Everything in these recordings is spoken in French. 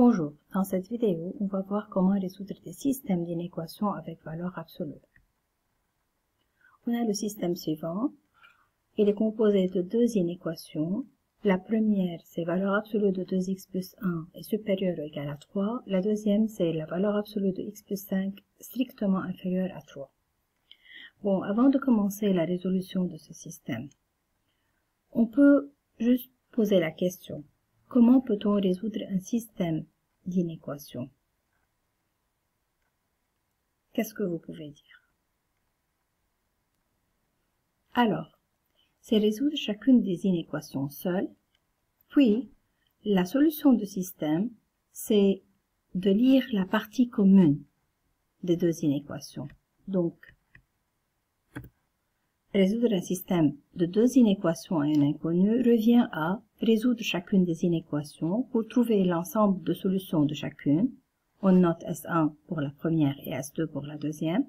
Bonjour, dans cette vidéo, on va voir comment résoudre des systèmes d'inéquations avec valeur absolue. On a le système suivant. Il est composé de deux inéquations. La première, c'est valeur absolue de 2x plus 1 est supérieure ou égale à 3. La deuxième, c'est la valeur absolue de x plus 5 strictement inférieure à 3. Bon, avant de commencer la résolution de ce système, on peut juste poser la question. Comment peut-on résoudre un système d'inéquations? Qu'est-ce que vous pouvez dire? Alors, c'est résoudre chacune des inéquations seule, puis la solution du système, c'est de lire la partie commune des deux inéquations. Donc, résoudre un système de deux inéquations à un inconnu revient à résoudre chacune des inéquations pour trouver l'ensemble de solutions de chacune. On note S1 pour la première et S2 pour la deuxième.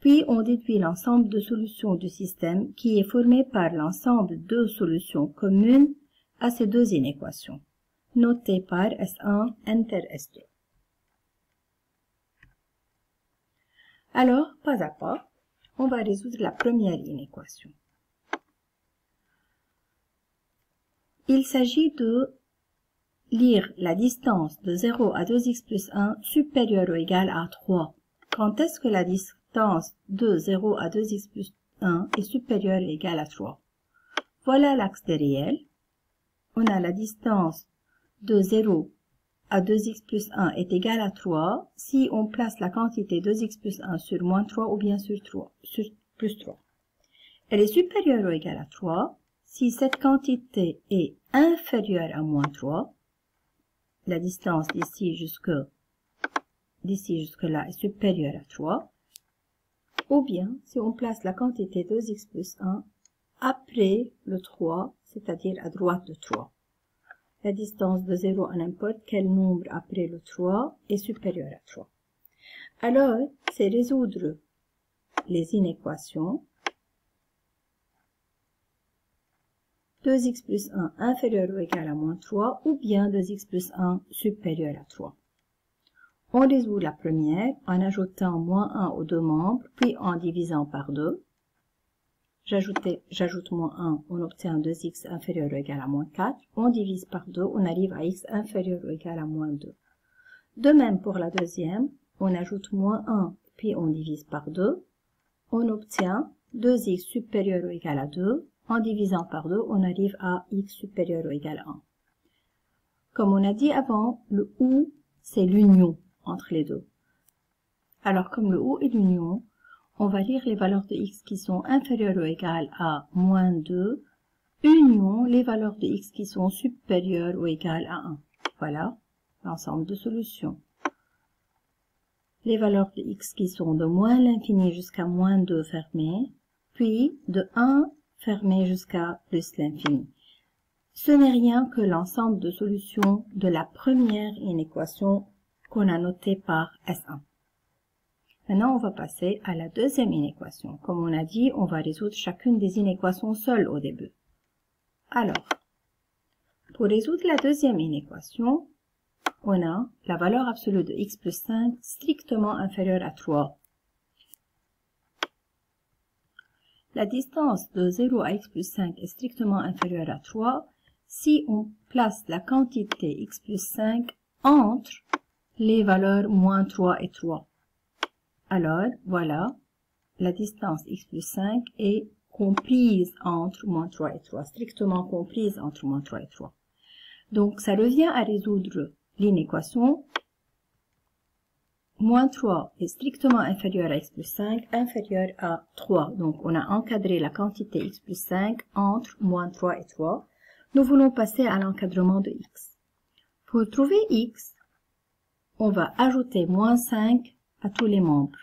Puis on déduit l'ensemble de solutions du système qui est formé par l'ensemble de solutions communes à ces deux inéquations, notées par S1 enter S2. Alors, pas à pas, on va résoudre la première inéquation. Il s'agit de lire la distance de 0 à 2x plus 1 supérieure ou égale à 3. Quand est-ce que la distance de 0 à 2x plus 1 est supérieure ou égale à 3? Voilà l'axe des réels. On a la distance de 0 à 2x plus 1 est égale à 3 si on place la quantité 2x plus 1 sur moins 3 ou bien sur plus 3. Elle est supérieure ou égale à 3 si cette quantité est inférieure à moins 3. La distance d'ici jusque-là est supérieure à 3. Ou bien si on place la quantité 2x plus 1 après le 3, c'est-à-dire à droite de 3. La distance de 0 à n'importe quel nombre après le 3 est supérieure à 3. Alors, c'est résoudre les inéquations 2x plus 1 inférieur ou égal à moins 3 ou bien 2x plus 1 supérieur à 3. On résout la première en ajoutant moins 1 aux deux membres, puis en divisant par 2. J'ajoute moins 1, on obtient 2x inférieur ou égal à moins 4. On divise par 2, on arrive à x inférieur ou égal à moins 2. De même pour la deuxième, on ajoute moins 1, puis on divise par 2. On obtient 2x supérieur ou égal à 2. En divisant par 2, on arrive à x supérieur ou égal à 1. Comme on a dit avant, le ou, c'est l'union entre les deux. Alors, comme le ou est l'union, on va lire les valeurs de x qui sont inférieures ou égales à moins 2, union les valeurs de x qui sont supérieures ou égales à 1. Voilà l'ensemble de solutions. Les valeurs de x qui sont de moins l'infini jusqu'à moins 2 fermées, puis de 1 fermé jusqu'à plus l'infini. Ce n'est rien que l'ensemble de solutions de la première inéquation qu'on a notée par S1. Maintenant, on va passer à la deuxième inéquation. Comme on a dit, on va résoudre chacune des inéquations seule au début. Alors, pour résoudre la deuxième inéquation, on a la valeur absolue de x plus 5 strictement inférieure à 3. La distance de 0 à x plus 5 est strictement inférieure à 3 si on place la quantité x plus 5 entre les valeurs moins 3 et 3. Alors, voilà, la distance x plus 5 est comprise entre moins 3 et 3, strictement comprise entre moins 3 et 3. Donc, ça revient à résoudre l'inéquation moins 3 est strictement inférieur à x plus 5, inférieur à 3. Donc, on a encadré la quantité x plus 5 entre moins 3 et 3. Nous voulons passer à l'encadrement de x. Pour trouver x, on va ajouter moins 5 à tous les membres.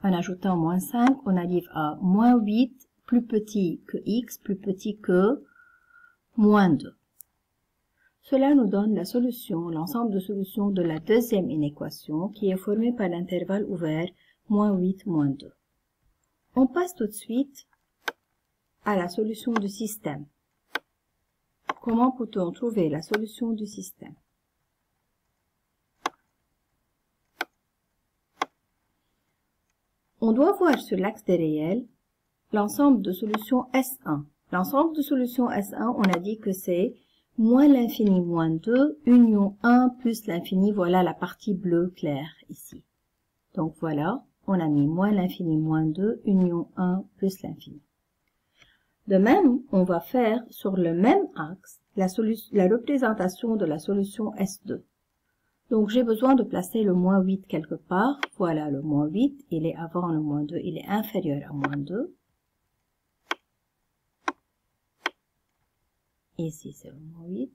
En ajoutant moins 5, on arrive à moins 8, plus petit que x, plus petit que moins 2. Cela nous donne la solution, l'ensemble de solutions de la deuxième inéquation qui est formée par l'intervalle ouvert moins 8, moins 2. On passe tout de suite à la solution du système. Comment peut-on trouver la solution du système? On doit voir sur l'axe des réels l'ensemble de solutions S1. L'ensemble de solutions S1, on a dit que c'est moins l'infini moins 2, union 1 plus l'infini, voilà la partie bleue claire ici. Donc voilà, on a mis moins l'infini moins 2, union 1 plus l'infini. De même, on va faire sur le même axe la représentation de la solution S2. Donc j'ai besoin de placer le moins 8 quelque part. Voilà le moins 8, il est avant le moins 2, il est inférieur à moins 2. Ici c'est le moins 8.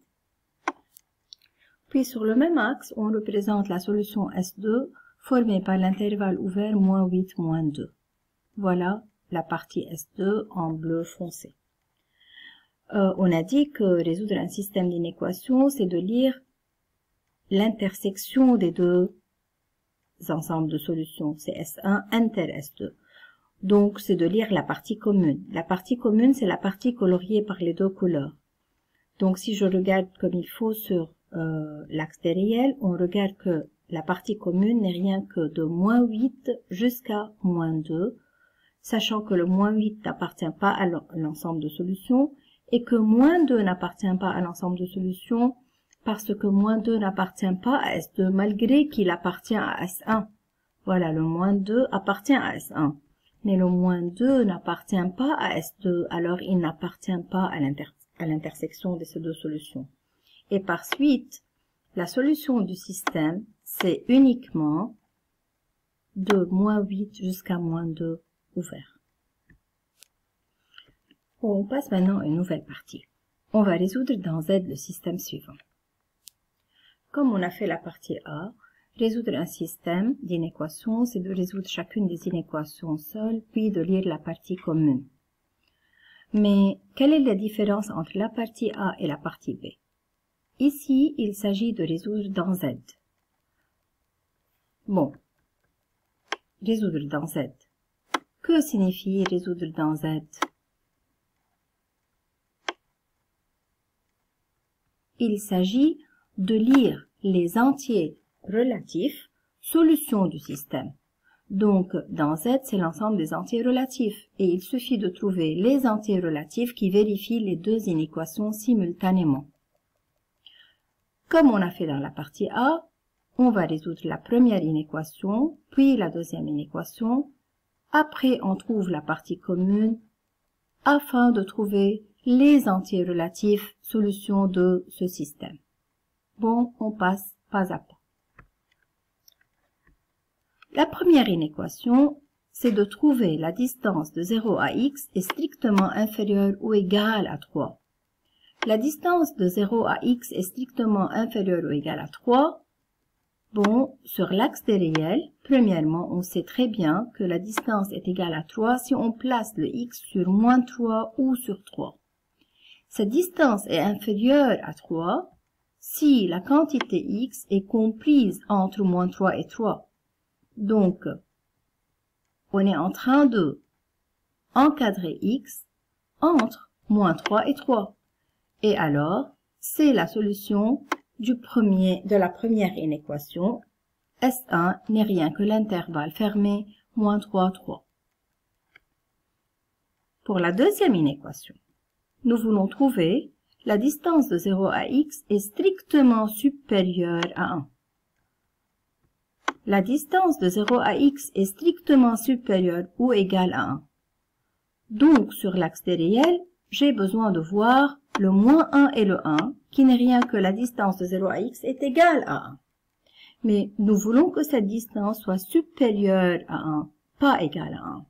Puis sur le même axe, on représente la solution S2 formée par l'intervalle ouvert moins 8, moins 2. Voilà la partie S2 en bleu foncé. On a dit que résoudre un système d'inéquations, c'est de lire l'intersection des deux ensembles de solutions. C'est S1 inter S2. Donc, c'est de lire la partie commune. La partie commune, c'est la partie coloriée par les deux couleurs. Donc, si je regarde comme il faut sur l'axe des réels, on regarde que la partie commune n'est rien que de moins 8 jusqu'à moins 2, sachant que le moins 8 n'appartient pas à l'ensemble de solutions et que moins 2 n'appartient pas à l'ensemble de solutions parce que moins 2 n'appartient pas à S2 malgré qu'il appartient à S1. Voilà, le moins 2 appartient à S1. Mais le moins 2 n'appartient pas à S2, alors il n'appartient pas à l'intersection de ces deux solutions. Et par suite, la solution du système, c'est uniquement de moins 8 jusqu'à moins 2 ouvert. On passe maintenant à une nouvelle partie. On va résoudre dans Z le système suivant. Comme on a fait la partie A, résoudre un système d'inéquations, c'est de résoudre chacune des inéquations seule, puis de lire la partie commune. Mais quelle est la différence entre la partie A et la partie B? Ici, il s'agit de résoudre dans Z. Bon, résoudre dans Z. Que signifie résoudre dans Z? Il s'agit de lire les entiers relatifs, solutions du système. Donc, dans Z, c'est l'ensemble des entiers relatifs. Et il suffit de trouver les entiers relatifs qui vérifient les deux inéquations simultanément. Comme on a fait dans la partie A, on va résoudre la première inéquation, puis la deuxième inéquation. Après, on trouve la partie commune afin de trouver les entiers relatifs, solutions de ce système. Bon, on passe pas à pas. La première inéquation, c'est de trouver la distance de 0 à x est strictement inférieure ou égale à 3. La distance de 0 à x est strictement inférieure ou égale à 3. Bon, sur l'axe des réels, premièrement, on sait très bien que la distance est égale à 3 si on place le x sur moins 3 ou sur 3. Cette distance est inférieure à 3 si la quantité x est comprise entre moins 3 et 3. Donc, on est en train de encadrer x entre moins 3 et 3. Et alors, c'est la solution de la première inéquation. S1 n'est rien que l'intervalle fermé moins 3, 3. Pour la deuxième inéquation, nous voulons trouver la distance de 0 à x est strictement supérieure à 1. La distance de 0 à x est strictement supérieure ou égale à 1. Donc, sur l'axe des réels, j'ai besoin de voir le moins 1 et le 1, qui n'est rien que la distance de 0 à x est égale à 1. Mais nous voulons que cette distance soit supérieure à 1, pas égale à 1.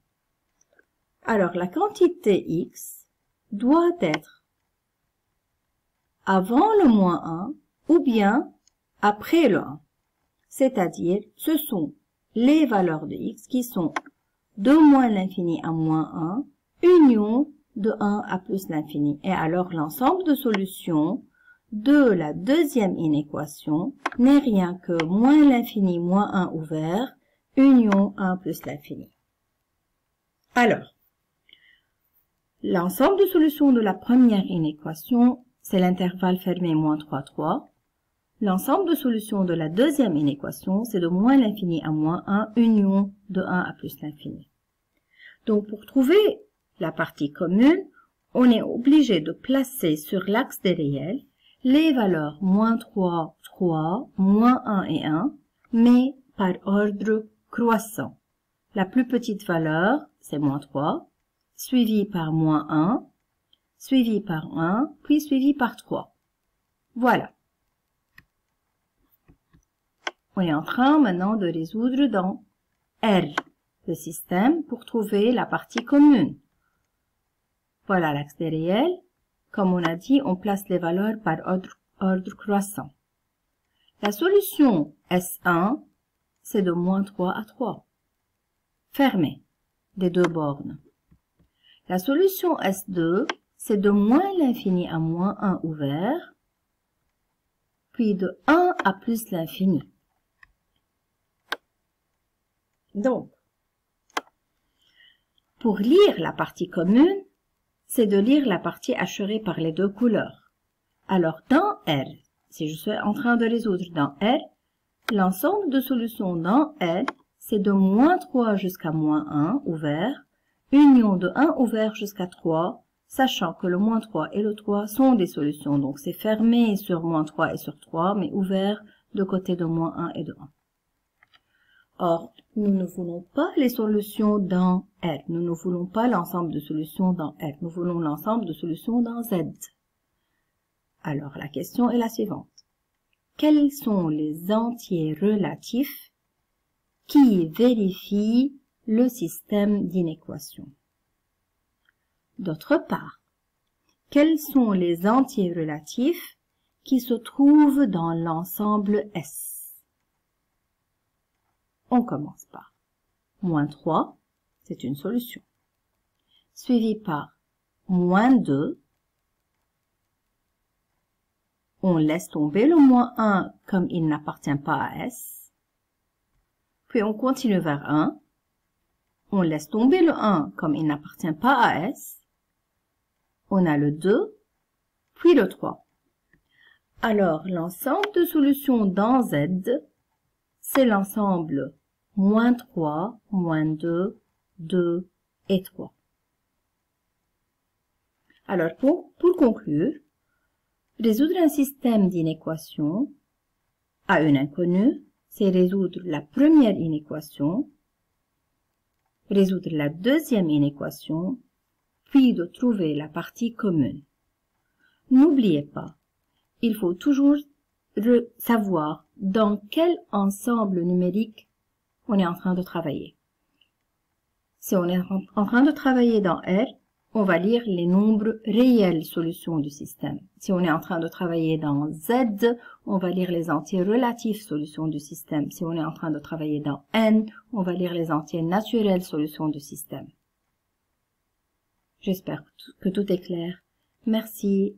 Alors, la quantité x doit être avant le moins 1 ou bien après le 1. C'est-à-dire, ce sont les valeurs de x qui sont de moins l'infini à moins 1, union de 1 à plus l'infini. Et alors, l'ensemble de solutions de la deuxième inéquation n'est rien que moins l'infini moins 1 ouvert, union 1 plus l'infini. Alors, l'ensemble de solutions de la première inéquation, c'est l'intervalle fermé moins 3, 3. L'ensemble de solutions de la deuxième inéquation, c'est de moins l'infini à moins 1, union de 1 à plus l'infini. Donc, pour trouver la partie commune, on est obligé de placer sur l'axe des réels les valeurs moins 3, 3, moins 1 et 1, mais par ordre croissant. La plus petite valeur, c'est moins 3, suivi par moins 1, suivi par 1, puis suivi par 3. Voilà. On est en train maintenant de résoudre dans R, le système, pour trouver la partie commune. Voilà l'axe des réels. Comme on a dit, on place les valeurs par ordre croissant. La solution S1, c'est de moins 3 à 3. Fermé, des deux bornes. La solution S2, c'est de moins l'infini à moins 1 ouvert, puis de 1 à plus l'infini. Donc, pour lire la partie commune, c'est de lire la partie assurée par les deux couleurs. Alors, dans R, si je suis en train de résoudre dans R, l'ensemble de solutions dans R, c'est de moins 3 jusqu'à moins 1 ouvert, union de 1 ouvert jusqu'à 3, sachant que le moins 3 et le 3 sont des solutions. Donc, c'est fermé sur moins 3 et sur 3, mais ouvert de côté de moins 1 et de 1. Or, nous ne voulons pas les solutions dans R. Nous ne voulons pas l'ensemble de solutions dans R. Nous voulons l'ensemble de solutions dans Z. Alors, la question est la suivante. Quels sont les entiers relatifs qui vérifient le système d'inéquation? D'autre part, quels sont les entiers relatifs qui se trouvent dans l'ensemble S? On commence par moins 3, c'est une solution, suivi par moins 2, on laisse tomber le moins 1 comme il n'appartient pas à S, puis on continue vers 1, on laisse tomber le 1 comme il n'appartient pas à S, on a le 2, puis le 3. Alors, l'ensemble de solutions dans Z, c'est l'ensemble moins 3, moins 2, 2 et 3. Alors, pour conclure, résoudre un système d'inéquation à une inconnue, c'est résoudre la première inéquation, résoudre la deuxième inéquation, puis de trouver la partie commune. N'oubliez pas, il faut toujours savoir dans quel ensemble numérique on est en train de travailler. Si on est en train de travailler dans R, on va lire les nombres réels solutions du système. Si on est en train de travailler dans Z, on va lire les entiers relatifs solutions du système. Si on est en train de travailler dans N, on va lire les entiers naturels solutions du système. J'espère que tout est clair. Merci